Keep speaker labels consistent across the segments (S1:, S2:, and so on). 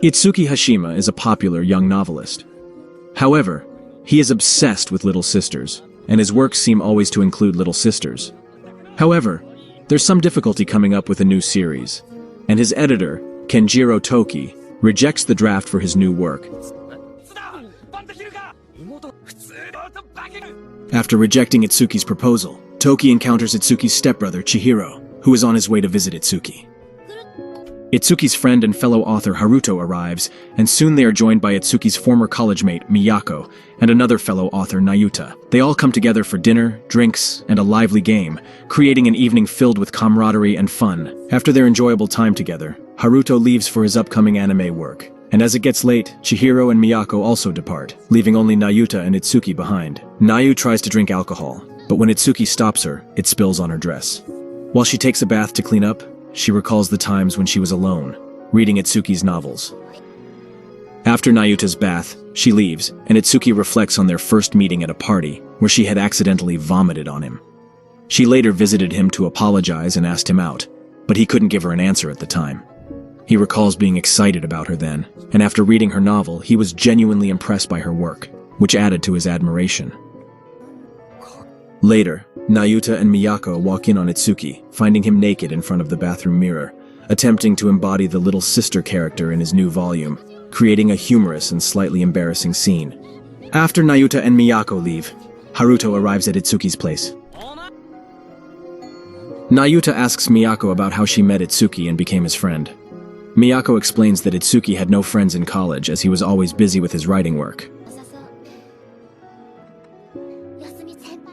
S1: Itsuki Hashima is a popular young novelist. However, he is obsessed with little sisters, and his works seem always to include little sisters. However, there's some difficulty coming up with a new series, and his editor, Kenjiro Toki, rejects the draft for his new work. After rejecting Itsuki's proposal, Toki encounters Itsuki's stepbrother, Chihiro, who is on his way to visit Itsuki. Itsuki's friend and fellow author Haruto arrives, and soon they are joined by Itsuki's former college mate, Miyako, and another fellow author, Nayuta. They all come together for dinner, drinks, and a lively game, creating an evening filled with camaraderie and fun. After their enjoyable time together, Haruto leaves for his upcoming anime work, and as it gets late, Chihiro and Miyako also depart, leaving only Nayuta and Itsuki behind. Nayu tries to drink alcohol, but when Itsuki stops her, it spills on her dress. While she takes a bath to clean up, she recalls the times when she was alone, reading Itsuki's novels. After Nayuta's bath, she leaves, and Itsuki reflects on their first meeting at a party, where she had accidentally vomited on him. She later visited him to apologize and asked him out, but he couldn't give her an answer at the time. He recalls being excited about her then, and after reading her novel, he was genuinely impressed by her work, which added to his admiration. Later, Nayuta and Miyako walk in on Itsuki, finding him naked in front of the bathroom mirror, attempting to embody the little sister character in his new volume, creating a humorous and slightly embarrassing scene. After Nayuta and Miyako leave, Haruto arrives at Itsuki's place. Nayuta asks Miyako about how she met Itsuki and became his friend. Miyako explains that Itsuki had no friends in college as he was always busy with his writing work.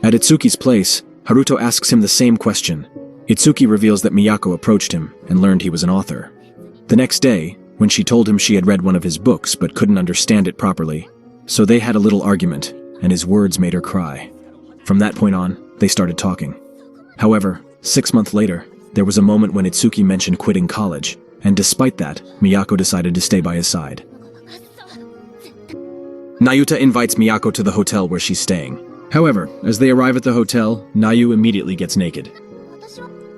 S1: At Itsuki's place, Haruto asks him the same question. Itsuki reveals that Miyako approached him and learned he was an author. The next day, when she told him she had read one of his books but couldn't understand it properly, so they had a little argument, and his words made her cry. From that point on, they started talking. However, 6 months later, there was a moment when Itsuki mentioned quitting college, and despite that, Miyako decided to stay by his side. Nayuta invites Miyako to the hotel where she's staying. However, as they arrive at the hotel, Nayu immediately gets naked.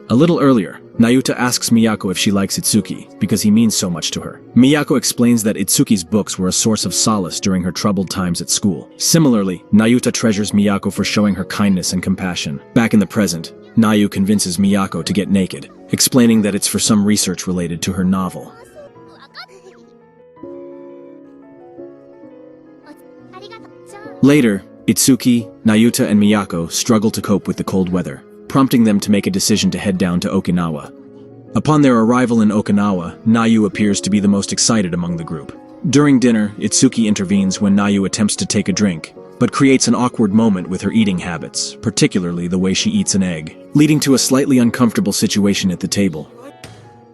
S1: A little earlier, Nayuta asks Miyako if she likes Itsuki, because he means so much to her. Miyako explains that Itsuki's books were a source of solace during her troubled times at school. Similarly, Nayuta treasures Miyako for showing her kindness and compassion. Back in the present, Nayu convinces Miyako to get naked, explaining that it's for some research related to her novel. Later, Itsuki, Nayuta, and Miyako struggle to cope with the cold weather, prompting them to make a decision to head down to Okinawa. Upon their arrival in Okinawa, Nayu appears to be the most excited among the group. During dinner, Itsuki intervenes when Nayu attempts to take a drink, but creates an awkward moment with her eating habits, particularly the way she eats an egg, leading to a slightly uncomfortable situation at the table.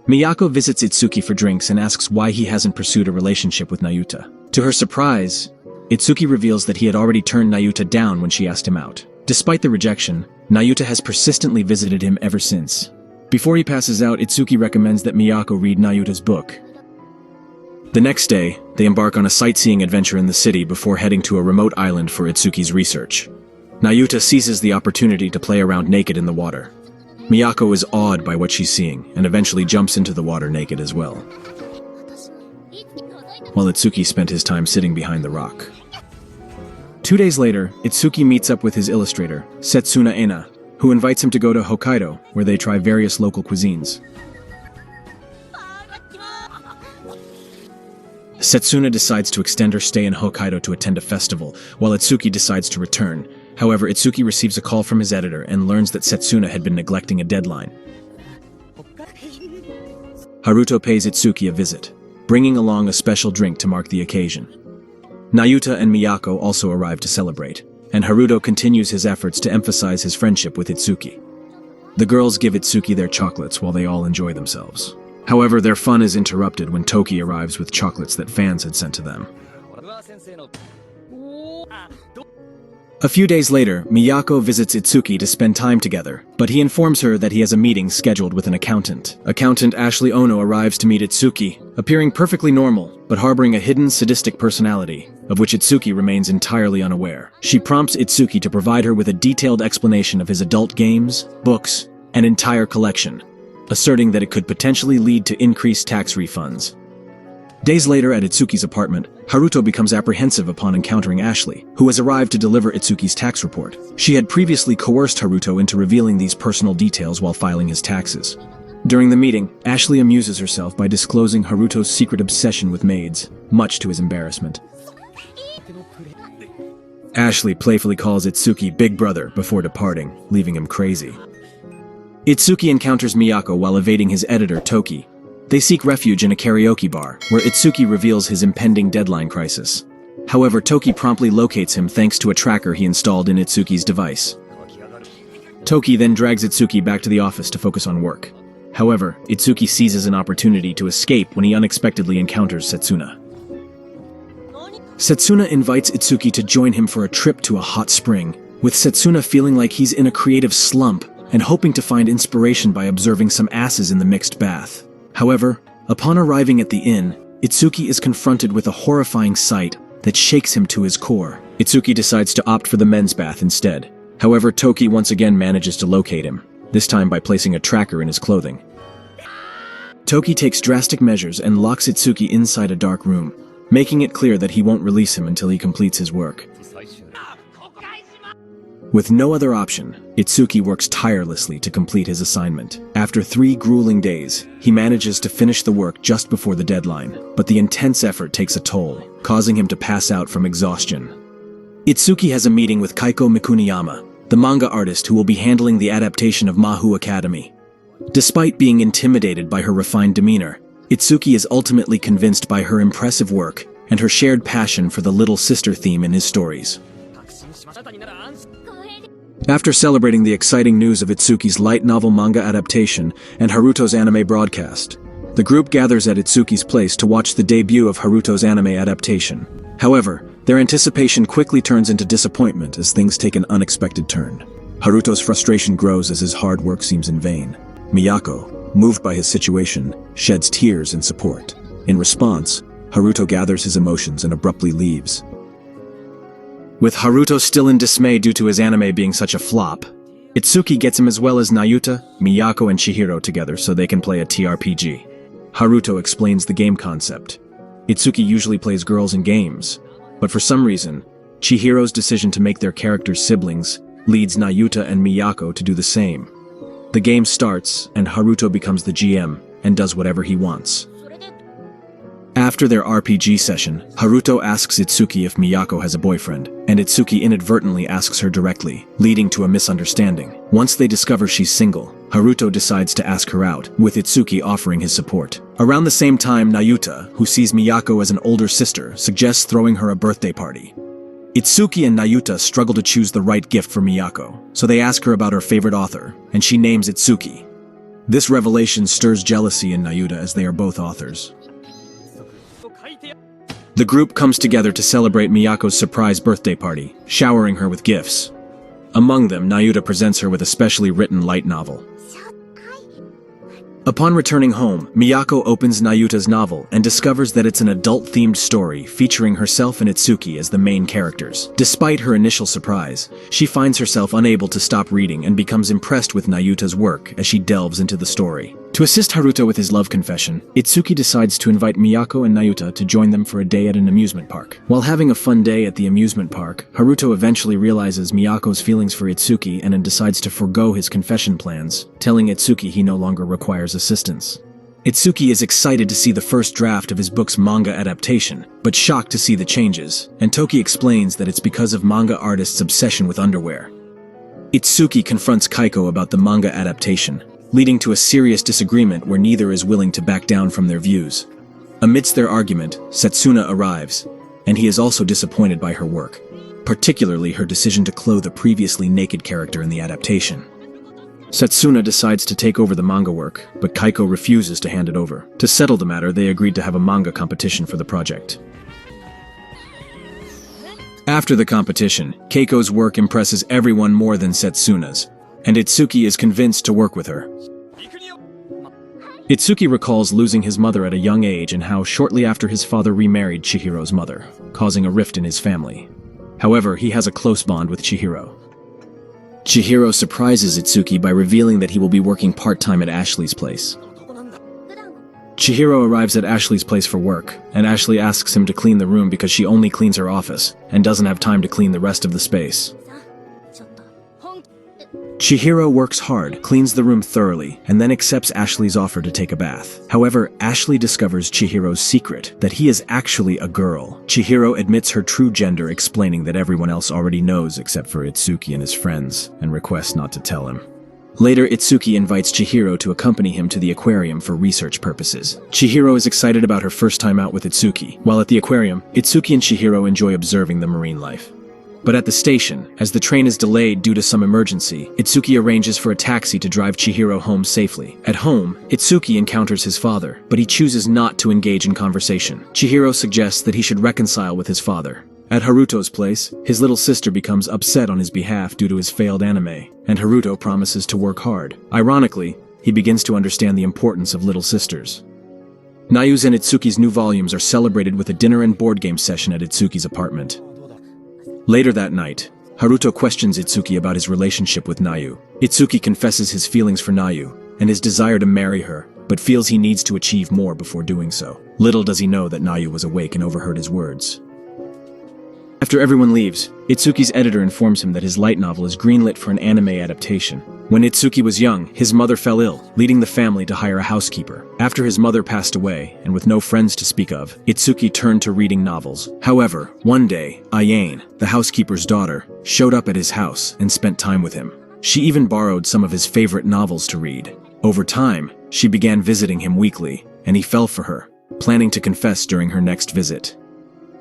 S1: Miyako visits Itsuki for drinks and asks why he hasn't pursued a relationship with Nayuta. To her surprise, Itsuki reveals that he had already turned Nayuta down when she asked him out. Despite the rejection, Nayuta has persistently visited him ever since. Before he passes out, Itsuki recommends that Miyako read Nayuta's book. The next day, they embark on a sightseeing adventure in the city before heading to a remote island for Itsuki's research. Nayuta seizes the opportunity to play around naked in the water. Miyako is awed by what she's seeing and eventually jumps into the water naked as well, while Itsuki spent his time sitting behind the rock. 2 days later, Itsuki meets up with his illustrator, Setsuna Ena, who invites him to go to Hokkaido, where they try various local cuisines. Setsuna decides to extend her stay in Hokkaido to attend a festival, while Itsuki decides to return. However, Itsuki receives a call from his editor and learns that Setsuna had been neglecting a deadline. Haruto pays Itsuki a visit, bringing along a special drink to mark the occasion. Nayuta and Miyako also arrive to celebrate, and Haruto continues his efforts to emphasize his friendship with Itsuki. The girls give Itsuki their chocolates while they all enjoy themselves. However, their fun is interrupted when Toki arrives with chocolates that fans had sent to them. A few days later, Miyako visits Itsuki to spend time together, but he informs her that he has a meeting scheduled with an accountant. Accountant Ashley Ono arrives to meet Itsuki, appearing perfectly normal, but harboring a hidden sadistic personality, of which Itsuki remains entirely unaware. She prompts Itsuki to provide her with a detailed explanation of his adult games, books, and entire collection, asserting that it could potentially lead to increased tax refunds. Days later at Itsuki's apartment, Haruto becomes apprehensive upon encountering Ashley, who has arrived to deliver Itsuki's tax report. She had previously coerced Haruto into revealing these personal details while filing his taxes. During the meeting, Ashley amuses herself by disclosing Haruto's secret obsession with maids, much to his embarrassment. Ashley playfully calls Itsuki Big Brother before departing, leaving him crazy. Itsuki encounters Miyako while evading his editor, Toki. They seek refuge in a karaoke bar, where Itsuki reveals his impending deadline crisis. However, Toki promptly locates him thanks to a tracker he installed in Itsuki's device. Toki then drags Itsuki back to the office to focus on work. However, Itsuki seizes an opportunity to escape when he unexpectedly encounters Setsuna. Setsuna invites Itsuki to join him for a trip to a hot spring, with Setsuna feeling like he's in a creative slump and hoping to find inspiration by observing some asses in the mixed bath. However, upon arriving at the inn, Itsuki is confronted with a horrifying sight that shakes him to his core. Itsuki decides to opt for the men's bath instead. However, Toki once again manages to locate him, this time by placing a tracker in his clothing. Toki takes drastic measures and locks Itsuki inside a dark room, making it clear that he won't release him until he completes his work. With no other option, Itsuki works tirelessly to complete his assignment. After 3 grueling days, he manages to finish the work just before the deadline, but the intense effort takes a toll, causing him to pass out from exhaustion. Itsuki has a meeting with Kaiko Mikuniyama, the manga artist who will be handling the adaptation of Mahou Academy. Despite being intimidated by her refined demeanor, Itsuki is ultimately convinced by her impressive work and her shared passion for the little sister theme in his stories. After celebrating the exciting news of Itsuki's light novel manga adaptation and Haruto's anime broadcast, the group gathers at Itsuki's place to watch the debut of Haruto's anime adaptation. However, their anticipation quickly turns into disappointment as things take an unexpected turn. Haruto's frustration grows as his hard work seems in vain. Miyako, moved by his situation, sheds tears in support. In response, Haruto gathers his emotions and abruptly leaves. With Haruto still in dismay due to his anime being such a flop, Itsuki gets him as well as Nayuta, Miyako, and Chihiro together so they can play a TRPG. Haruto explains the game concept. Itsuki usually plays girls in games, but for some reason, Chihiro's decision to make their characters siblings leads Nayuta and Miyako to do the same. The game starts, and Haruto becomes the GM and does whatever he wants. After their RPG session, Haruto asks Itsuki if Miyako has a boyfriend, and Itsuki inadvertently asks her directly, leading to a misunderstanding. Once they discover she's single, Haruto decides to ask her out, with Itsuki offering his support. Around the same time, Nayuta, who sees Miyako as an older sister, suggests throwing her a birthday party. Itsuki and Nayuta struggle to choose the right gift for Miyako, so they ask her about her favorite author, and she names Itsuki. This revelation stirs jealousy in Nayuta as they are both authors. The group comes together to celebrate Miyako's surprise birthday party, showering her with gifts. Among them, Nayuta presents her with a specially written light novel. Upon returning home, Miyako opens Nayuta's novel and discovers that it's an adult-themed story featuring herself and Itsuki as the main characters. Despite her initial surprise, she finds herself unable to stop reading and becomes impressed with Nayuta's work as she delves into the story. To assist Haruto with his love confession, Itsuki decides to invite Miyako and Nayuta to join them for a day at an amusement park. While having a fun day at the amusement park, Haruto eventually realizes Miyako's feelings for Itsuki and decides to forego his confession plans, telling Itsuki he no longer requires assistance. Itsuki is excited to see the first draft of his book's manga adaptation, but shocked to see the changes, and Toki explains that it's because of manga artist's obsession with underwear. Itsuki confronts Kaiko about the manga adaptation, leading to a serious disagreement where neither is willing to back down from their views. Amidst their argument, Setsuna arrives, and he is also disappointed by her work, particularly her decision to clothe a previously naked character in the adaptation. Setsuna decides to take over the manga work, but Kaiko refuses to hand it over. To settle the matter, they agreed to have a manga competition for the project. After the competition, Keiko's work impresses everyone more than Setsuna's, and Itsuki is convinced to work with her. Itsuki recalls losing his mother at a young age and how shortly after his father remarried Chihiro's mother, causing a rift in his family. However, he has a close bond with Chihiro. Chihiro surprises Itsuki by revealing that he will be working part-time at Ashley's place. Chihiro arrives at Ashley's place for work, and Ashley asks him to clean the room because she only cleans her office and doesn't have time to clean the rest of the space. Chihiro works hard, cleans the room thoroughly, and then accepts Ashley's offer to take a bath. However, Ashley discovers Chihiro's secret, that he is actually a girl. Chihiro admits her true gender, explaining that everyone else already knows except for Itsuki and his friends, and requests not to tell him. Later, Itsuki invites Chihiro to accompany him to the aquarium for research purposes. Chihiro is excited about her first time out with Itsuki. While at the aquarium, Itsuki and Chihiro enjoy observing the marine life. But at the station, as the train is delayed due to some emergency, Itsuki arranges for a taxi to drive Chihiro home safely. At home, Itsuki encounters his father, but he chooses not to engage in conversation. Chihiro suggests that he should reconcile with his father. At Haruto's place, his little sister becomes upset on his behalf due to his failed anime, and Haruto promises to work hard. Ironically, he begins to understand the importance of little sisters. Nayu's and Itsuki's new volumes are celebrated with a dinner and board game session at Itsuki's apartment. Later that night, Haruto questions Itsuki about his relationship with Nayu. Itsuki confesses his feelings for Nayu and his desire to marry her, but feels he needs to achieve more before doing so. Little does he know that Nayu was awake and overheard his words. After everyone leaves, Itsuki's editor informs him that his light novel is greenlit for an anime adaptation. When Itsuki was young, his mother fell ill, leading the family to hire a housekeeper. After his mother passed away, and with no friends to speak of, Itsuki turned to reading novels. However, one day, Ayane, the housekeeper's daughter, showed up at his house and spent time with him. She even borrowed some of his favorite novels to read. Over time, she began visiting him weekly, and he fell for her, planning to confess during her next visit.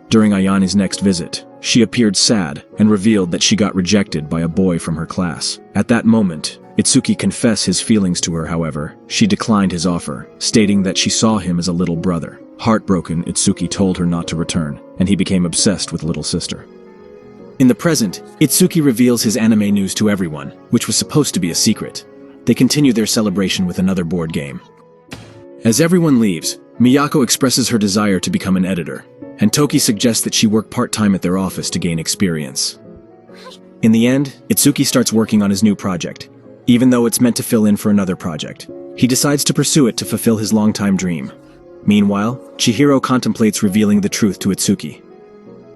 S1: During Ayane's next visit, she appeared sad and revealed that she got rejected by a boy from her class. At that moment, Itsuki confessed his feelings to her. However, she declined his offer, stating that she saw him as a little brother. Heartbroken, Itsuki told her not to return, and he became obsessed with little sister. In the present, Itsuki reveals his anime news to everyone, which was supposed to be a secret. They continue their celebration with another board game. As everyone leaves, Miyako expresses her desire to become an editor, and Toki suggests that she work part-time at their office to gain experience. In the end, Itsuki starts working on his new project, even though it's meant to fill in for another project. He decides to pursue it to fulfill his long-time dream. Meanwhile, Chihiro contemplates revealing the truth to Itsuki.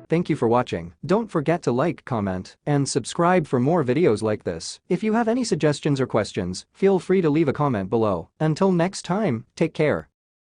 S2: Thank you for watching. Don't forget to like, comment, and subscribe for more videos like this. If you have any suggestions or questions, feel free to leave a comment below. Until next time, take care.